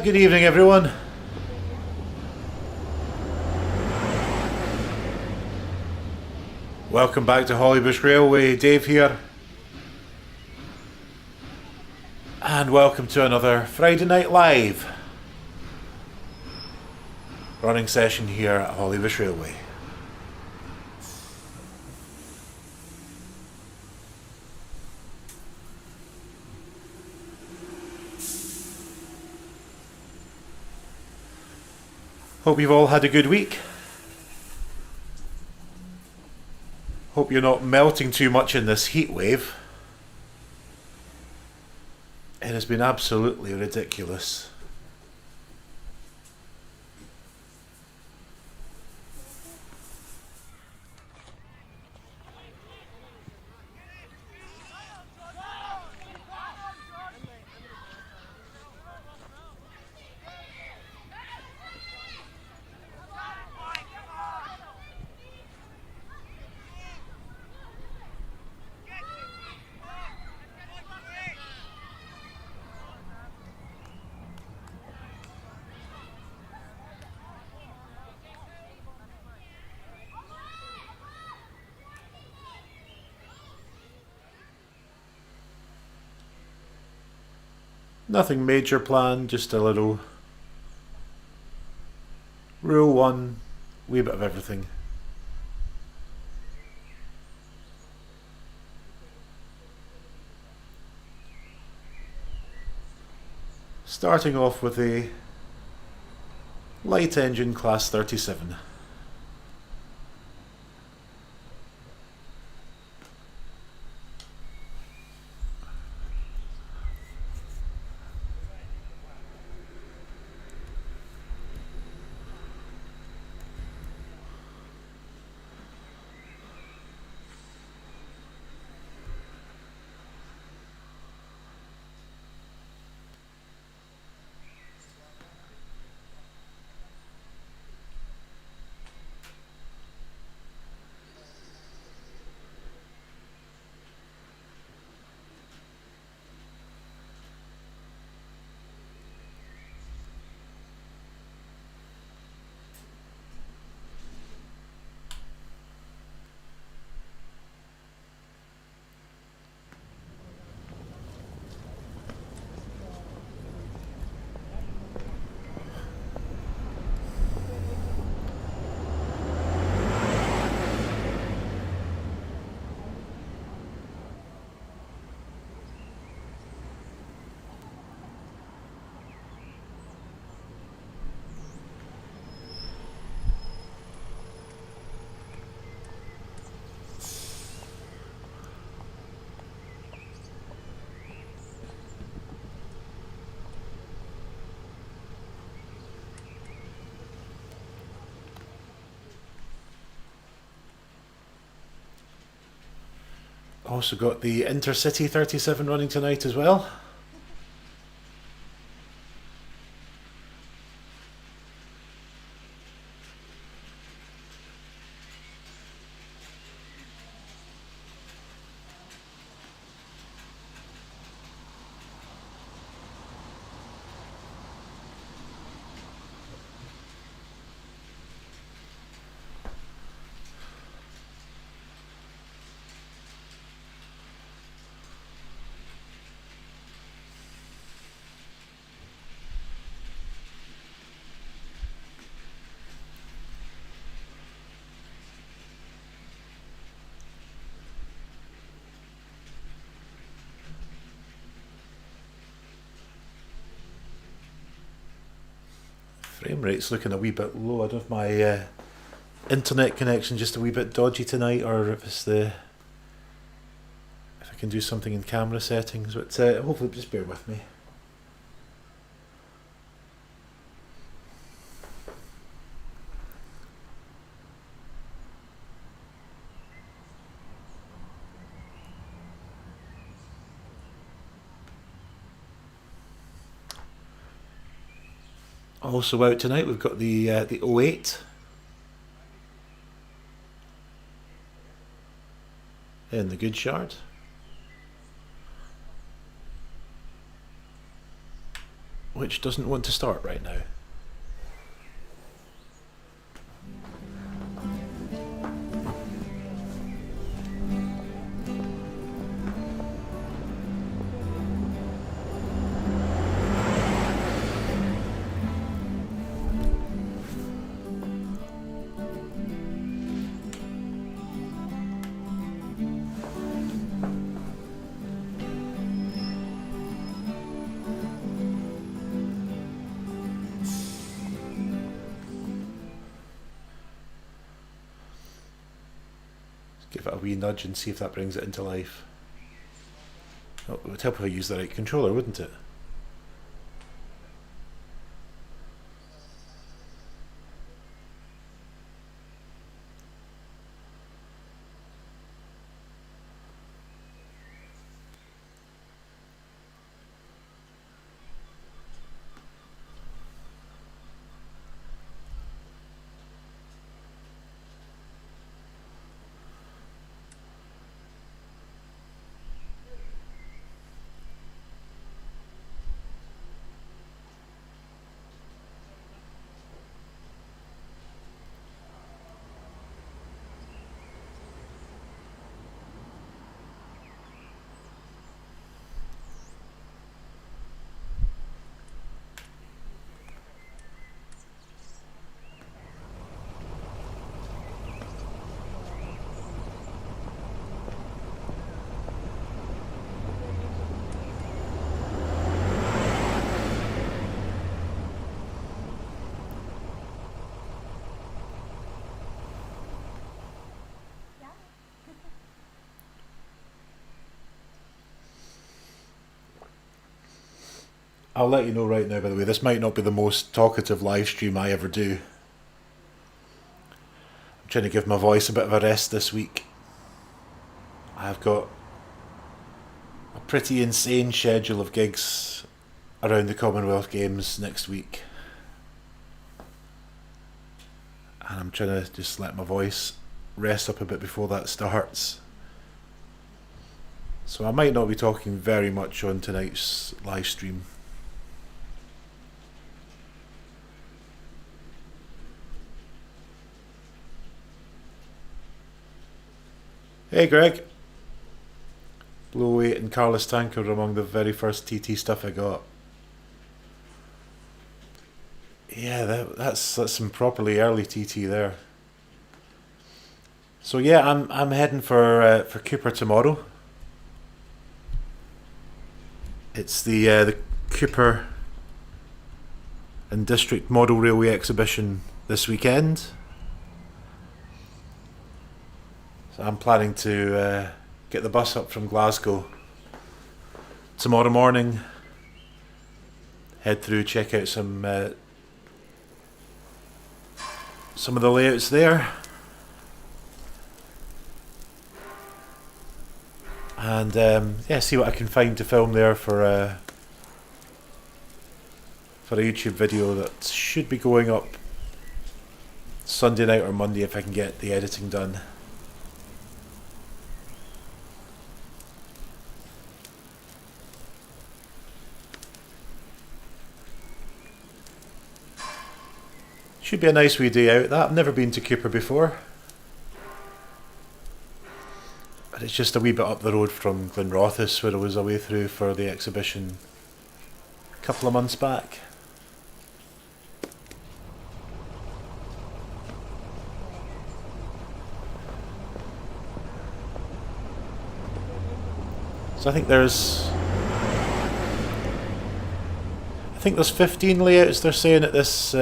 Good evening, everyone. Welcome back to Hollybush Railway. Dave here. And welcome to another Friday Night Live running session here at Hollybush Railway. Hope you've all had a good week. Hope you're not melting too much in this heat wave. It has been absolutely ridiculous. Nothing major planned, just a little rule one, wee bit of everything. Starting off with a light engine class 37. Also got the Intercity 37 running tonight as well. Frame rate's looking a wee bit low. I don't know if my internet connection just a wee bit dodgy tonight, or if it's if I can do something in camera settings. But hopefully, just bear with me. Also out tonight, we've got the 08 in the Good Shard. Which doesn't want to start right now. Give it a wee nudge and see if that brings it into life. Oh, it would help if I used the right controller, wouldn't it? I'll let you know right now, by the way, this might not be the most talkative live stream I ever do. I'm trying to give my voice a bit of a rest this week. I've got a pretty insane schedule of gigs around the Commonwealth Games next week. And I'm trying to just let my voice rest up a bit before that starts. So I might not be talking very much on tonight's live stream. Hey Greg. Blow 8 and Carlos Tanker were among the very first TT stuff I got. Yeah, that's some properly early TT there. So yeah, I'm heading for Cooper tomorrow. It's the Cooper and District Model Railway exhibition this weekend. So I'm planning to get the bus up from Glasgow tomorrow morning, head through, check out some of the layouts there, and yeah, see what I can find to film there for a YouTube video that should be going up Sunday night or Monday if I can get the editing done. Should be a nice wee day out. That I've never been to Cooper before, but it's just a wee bit up the road from Glenrothes, where I was away through for the exhibition a couple of months back. So I think there's 15 layouts they're saying at this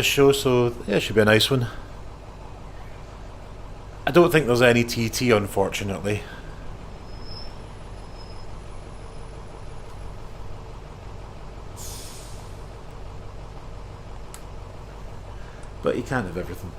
show, so yeah, it should be a nice one. I don't think there's any TT, unfortunately. But you can't have everything.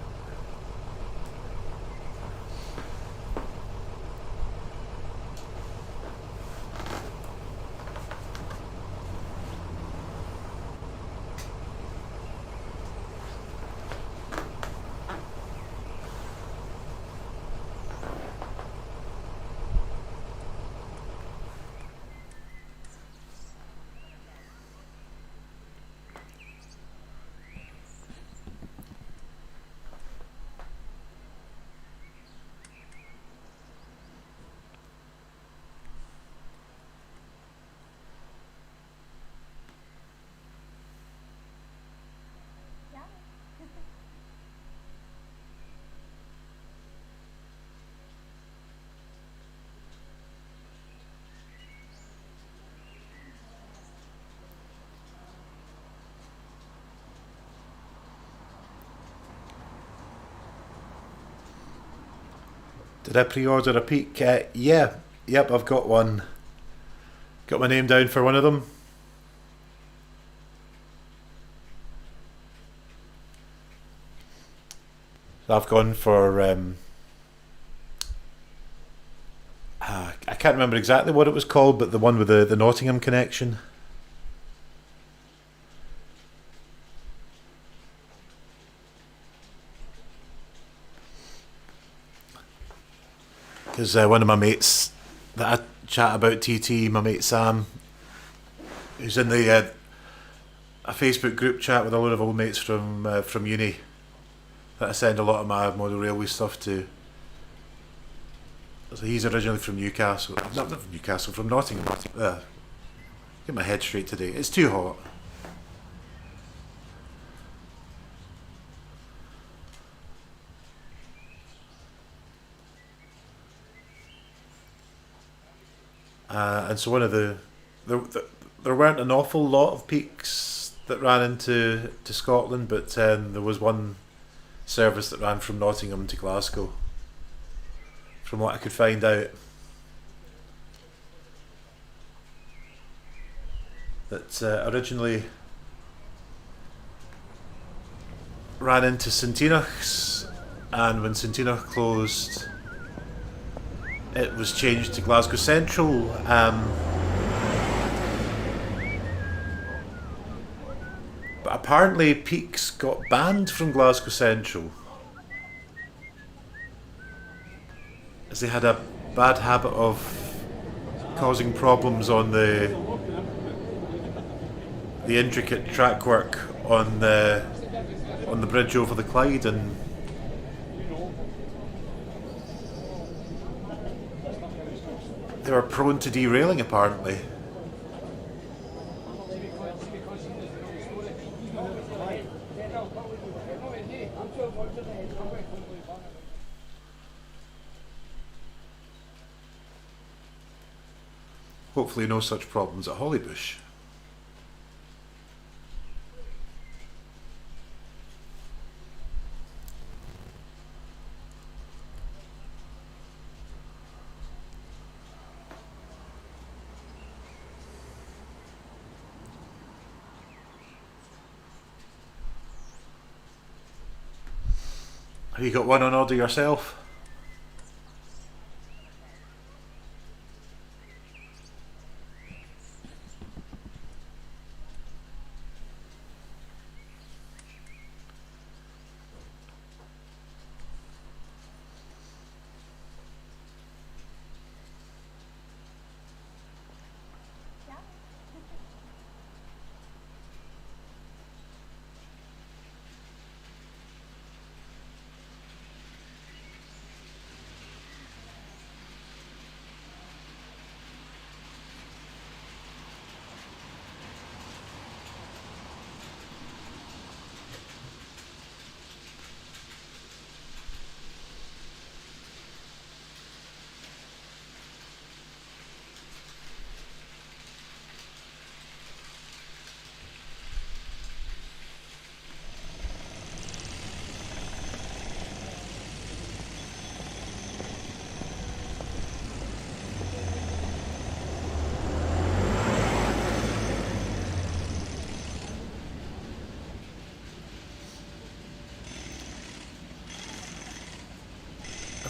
Did I pre-order a peak? Yeah, yep, I've got one. Got my name down for one of them. So I've gone for I can't remember exactly what it was called, but the one with the Nottingham connection. Because one of my mates that I chat about TT, my mate Sam, who's in the a Facebook group chat with a lot of old mates from uni that I send a lot of my model railway stuff to. So he's originally from Newcastle, not from Newcastle, from Nottingham. Get my head straight today. It's too hot. And so one of there weren't an awful lot of peaks that ran into Scotland, but there was one service that ran from Nottingham to Glasgow, from what I could find out, that originally ran into St Enoch's, and when St Enoch closed it was changed to Glasgow Central. But apparently peaks got banned from Glasgow Central as they had a bad habit of causing problems on the intricate track work on the bridge over the Clyde, and they were prone to derailing apparently. Hopefully no such problems at Hollybush. Have you got one on order yourself?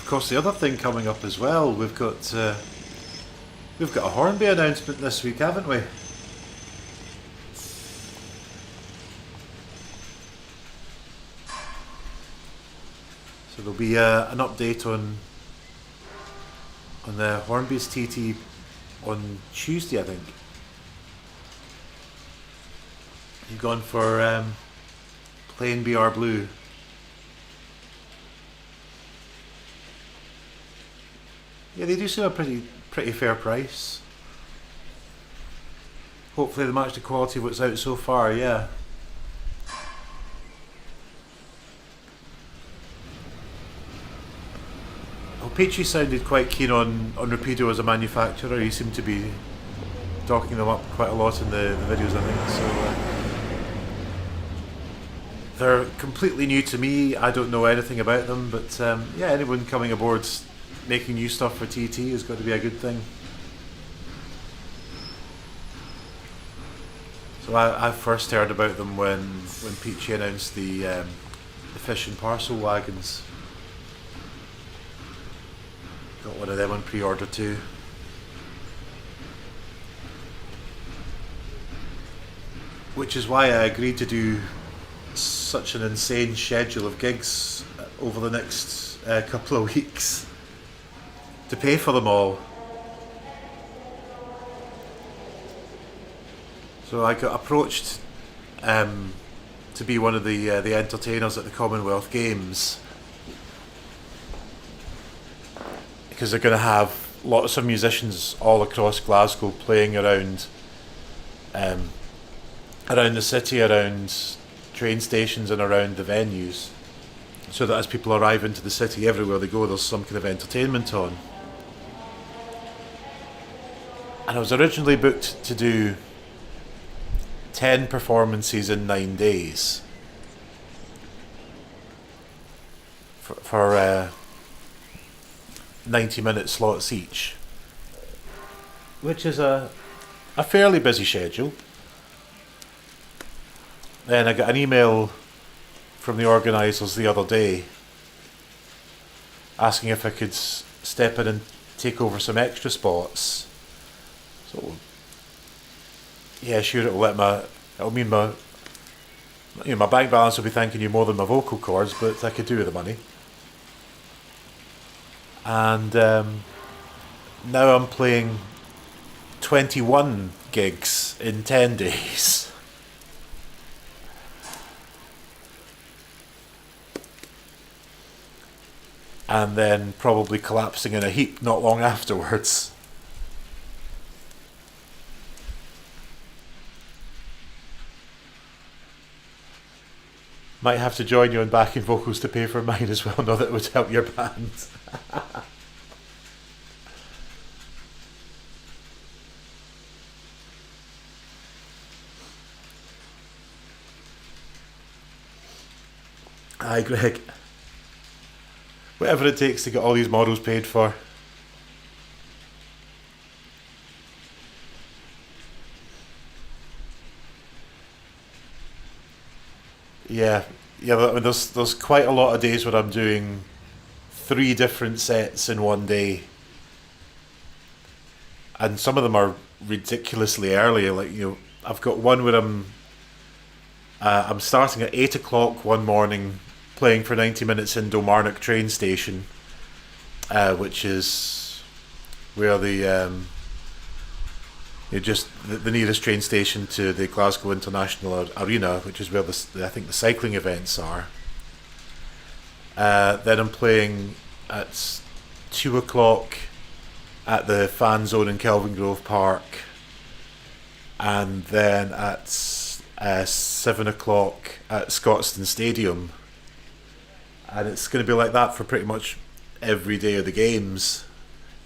Of course, the other thing coming up as well, we've got a Hornby announcement this week, haven't we? So there'll be an update on the Hornby's TT on Tuesday, I think. You've gone for plain BR blue. Yeah, they do seem a pretty fair price. Hopefully they match the quality of what's out so far, yeah. Well, Peachy sounded quite keen on Rapido as a manufacturer. He seemed to be docking them up quite a lot in the videos, I think. So they're completely new to me. I don't know anything about them, but yeah, anyone coming aboard making new stuff for TT has got to be a good thing. So I first heard about them when Peachy announced the fish and parcel wagons. Got one of them on pre-order too. Which is why I agreed to do such an insane schedule of gigs over the next couple of weeks to pay for them all. So I got approached to be one of the entertainers at the Commonwealth Games, because they're going to have lots of musicians all across Glasgow playing around the city, around train stations and around the venues, so that as people arrive into the city, everywhere they go there's some kind of entertainment on. And I was originally booked to do 10 performances in 9 days for 90-minute slots each, which is a fairly busy schedule. Then I got an email from the organisers the other day asking if I could step in and take over some extra spots. So yeah, sure, it'll mean my bank balance will be thanking you more than my vocal cords, but I could do with the money. And now I'm playing 21 gigs in 10 days. And then probably collapsing in a heap not long afterwards. Might have to join you on backing vocals to pay for mine as well, now that it would help your band. Aye, Greg. Whatever it takes to get all these models paid for. Yeah, there's quite a lot of days where I'm doing 3 different sets in one day, and some of them are ridiculously early. Like, I've got one where I'm starting at 8 o'clock one morning, playing for 90 minutes in Kilmarnock train station, which is where just the nearest train station to the Glasgow International Arena, which is where I think the cycling events are. Then I'm playing at 2 o'clock at the fan zone in Kelvingrove Park, and then at 7 o'clock at Scotstoun Stadium. And it's going to be like that for pretty much every day of the games,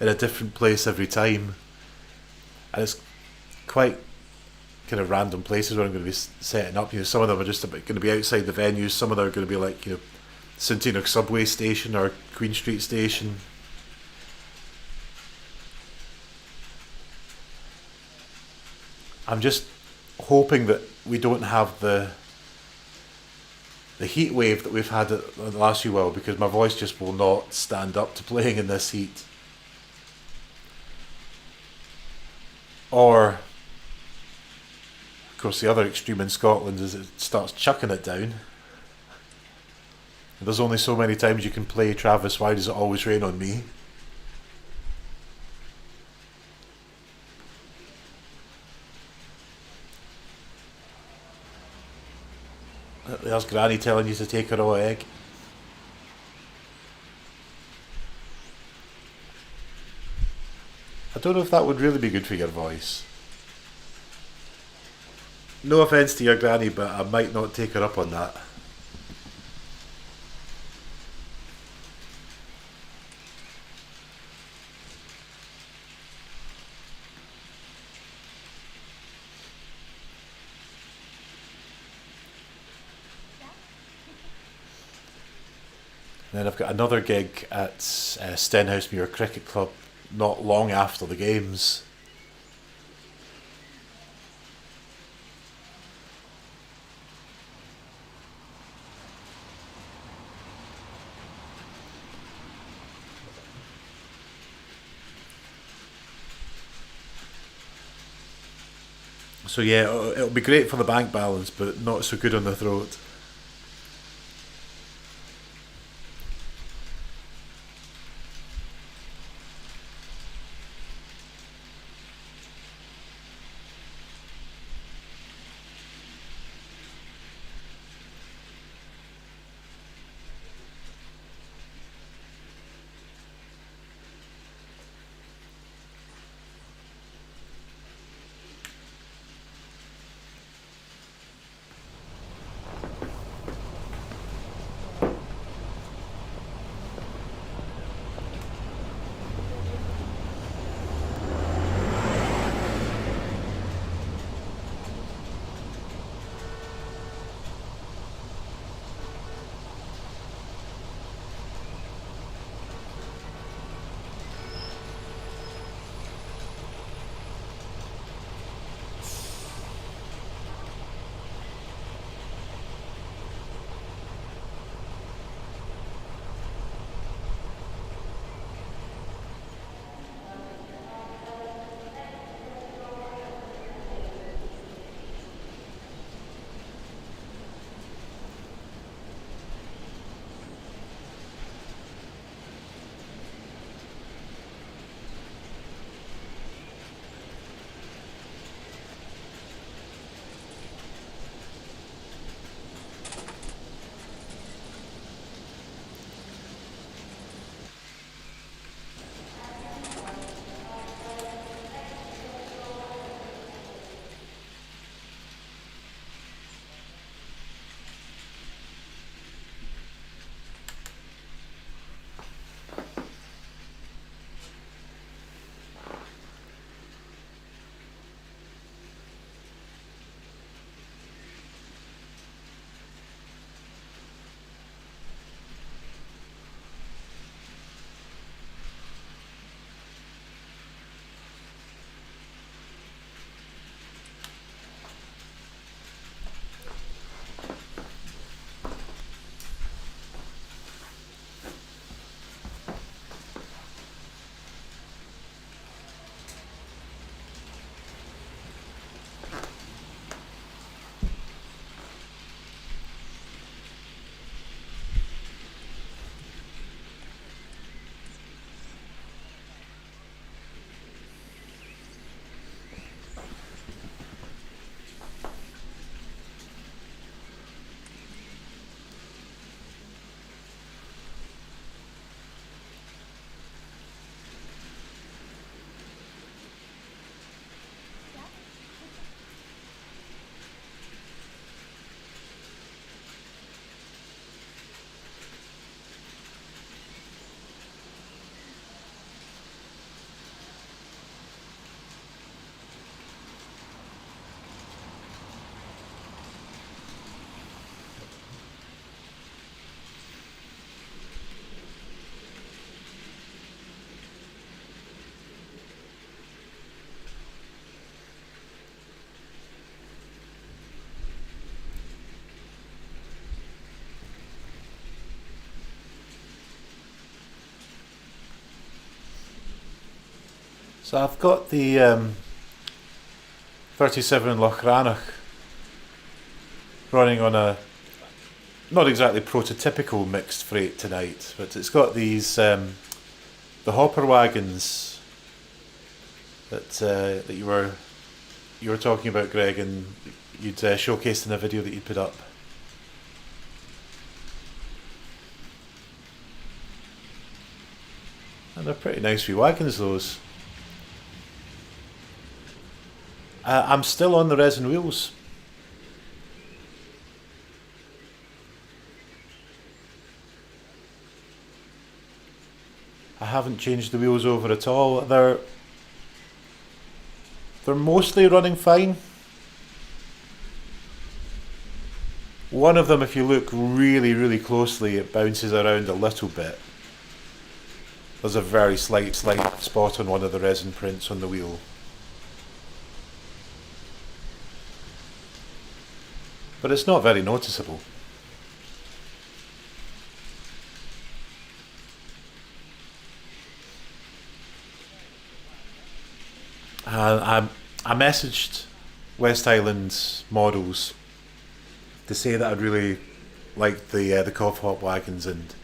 in a different place every time. And it's quite kind of random places where I'm going to be setting up. Some of them are just going to be outside the venues. Some of them are going to be like St Enoch subway station or Queen Street station. I'm just hoping that we don't have the the heat wave that we've had at the last few while, because my voice just will not stand up to playing in this heat. Or, of course, the other extreme in Scotland is it starts chucking it down. There's only so many times you can play Travis, Why Does It Always Rain on Me? There's Granny telling you to take her raw egg. I don't know if that would really be good for your voice. No offence to your granny, but I might not take her up on that. And then I've got another gig at Stenhousemuir Cricket Club not long after the games. So yeah, it'll be great for the bank balance, but not so good on the throat. So I've got the 37 Lochranach running on a not exactly prototypical mixed freight tonight, but it's got these the hopper wagons that you were talking about, Greg, and you'd showcased in a video that you put up. And they're pretty nice wee wagons, those. I'm still on the resin wheels. I haven't changed the wheels over at all. They're mostly running fine. One of them, if you look really, really closely, it bounces around a little bit. There's a very slight spot on one of the resin prints on the wheel. But it's not very noticeable. I messaged West Highlands Models to say that I'd really liked the cough hop wagons, and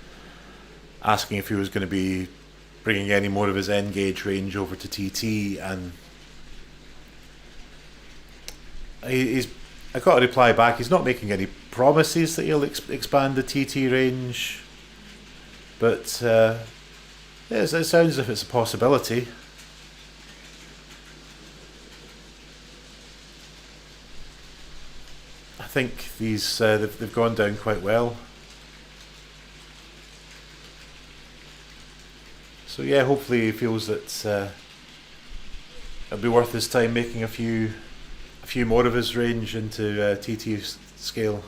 asking if he was going to be bringing any more of his N gauge range over to TT, and I got a reply back. He's not making any promises that he'll expand the TT range, but yeah, it sounds as if it's a possibility. I think these they've gone down quite well. So yeah, hopefully he feels that it'll be worth his time making a few more of his range into TT scale.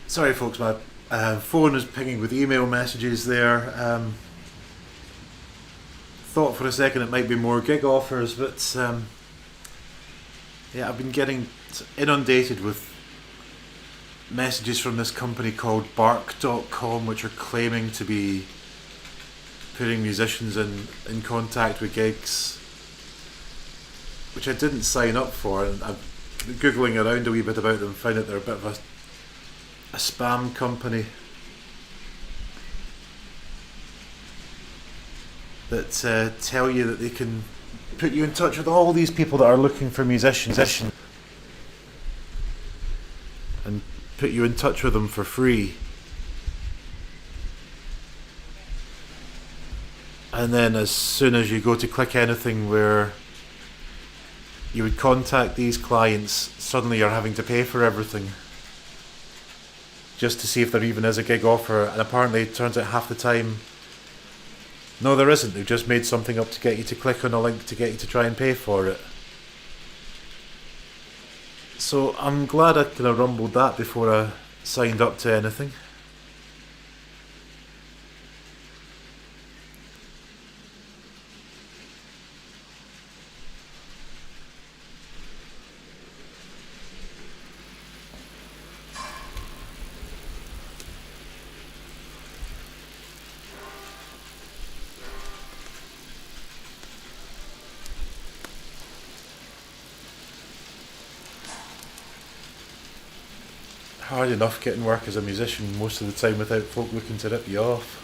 Sorry, folks, my phone is pinging with email messages there. Thought for a second it might be more gig offers, but yeah, I've been getting inundated with messages from this company called Bark.com, which are claiming to be putting musicians in contact with gigs, which I didn't sign up for. And I've been googling around a wee bit about them, found that they're a bit of a spam company that tell you that they can put you in touch with all these people that are looking for musicians and put you in touch with them for free. And then as soon as you go to click anything where you would contact these clients, suddenly you're having to pay for everything just to see if there even is a gig offer. And apparently it turns out half the time, no, there isn't. They've just made something up to get you to click on a link to get you to try and pay for it. So I'm glad I kind of rumbled that before I signed up to anything. Hard enough getting work as a musician most of the time without folk looking to rip you off.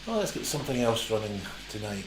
Well, let's get something else running tonight.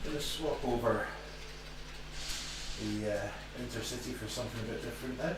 going to swap over the Intercity for something a bit different now.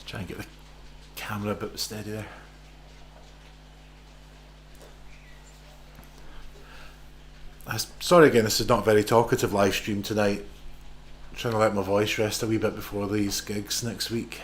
Try and get the camera a bit steady there. Sorry again, this is not a very talkative live stream tonight. I'm trying to let my voice rest a wee bit before these gigs next week.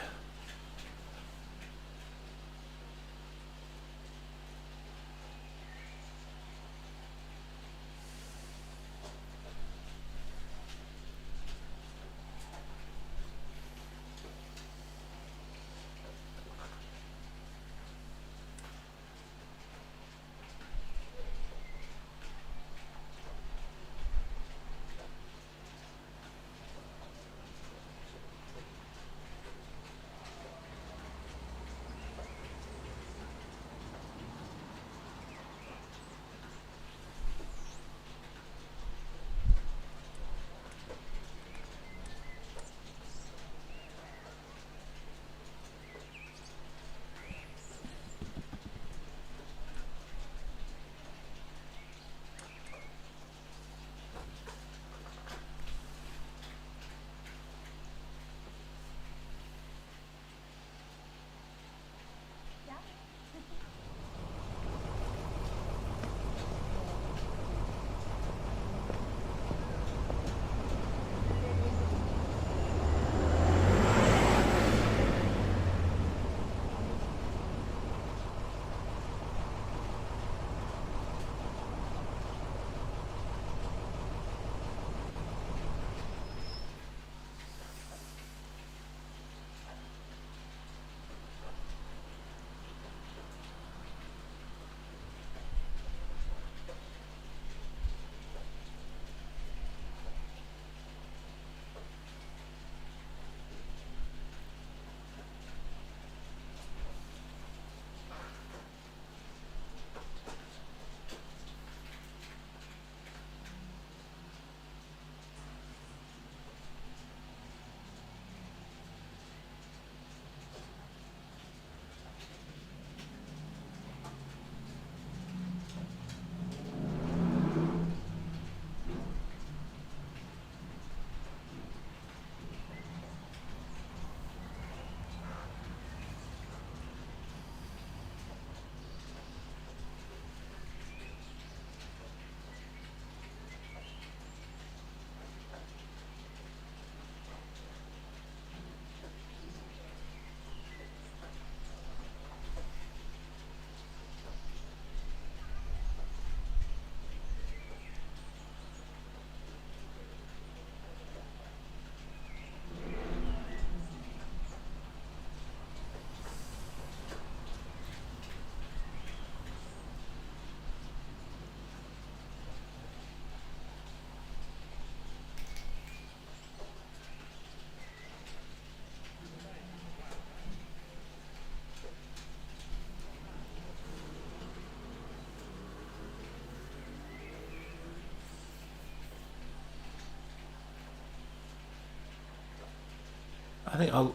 I think I'll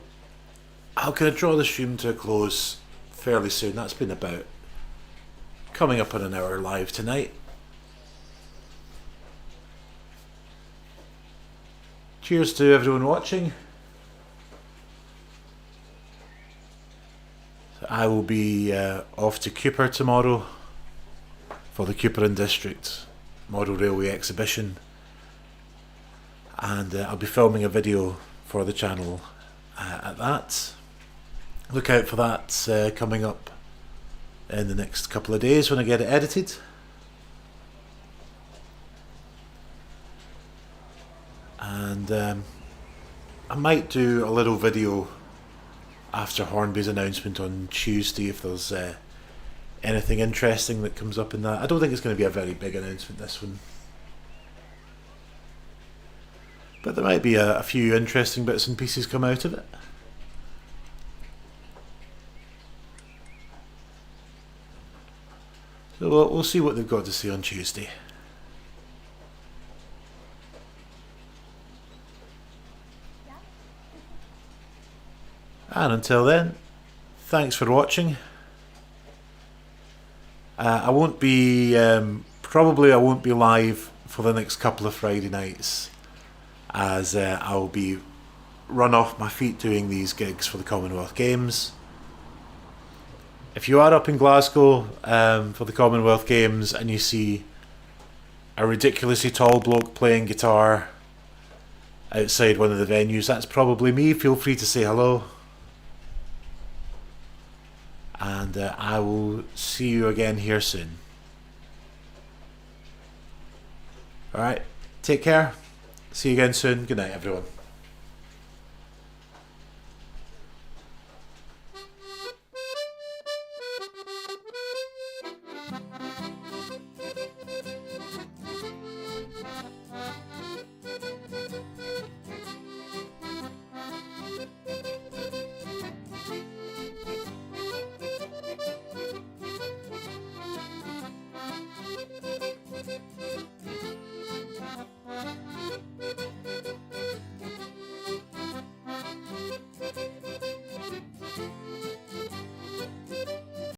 kind of draw the stream to a close fairly soon. That's been about coming up on an hour live tonight. Cheers to everyone watching. I will be off to Cupar tomorrow for the Cupar and District Model Railway exhibition, and I'll be filming a video for the channel at that. Look out for that coming up in the next couple of days when I get it edited. And I might do a little video after Hornby's announcement on Tuesday if there's anything interesting that comes up in that. I don't think it's going to be a very big announcement, this one, but there might be a few interesting bits and pieces come out of it. So we'll see what they've got to say on Tuesday. And until then, thanks for watching. I won't be, probably I won't be live for the next couple of Friday nights, as I'll be run off my feet doing these gigs for the Commonwealth Games. If you are up in Glasgow for the Commonwealth Games and you see a ridiculously tall bloke playing guitar outside one of the venues, that's probably me. Feel free to say hello. And I will see you again here soon. Alright, take care. See you again soon. Good night, everyone.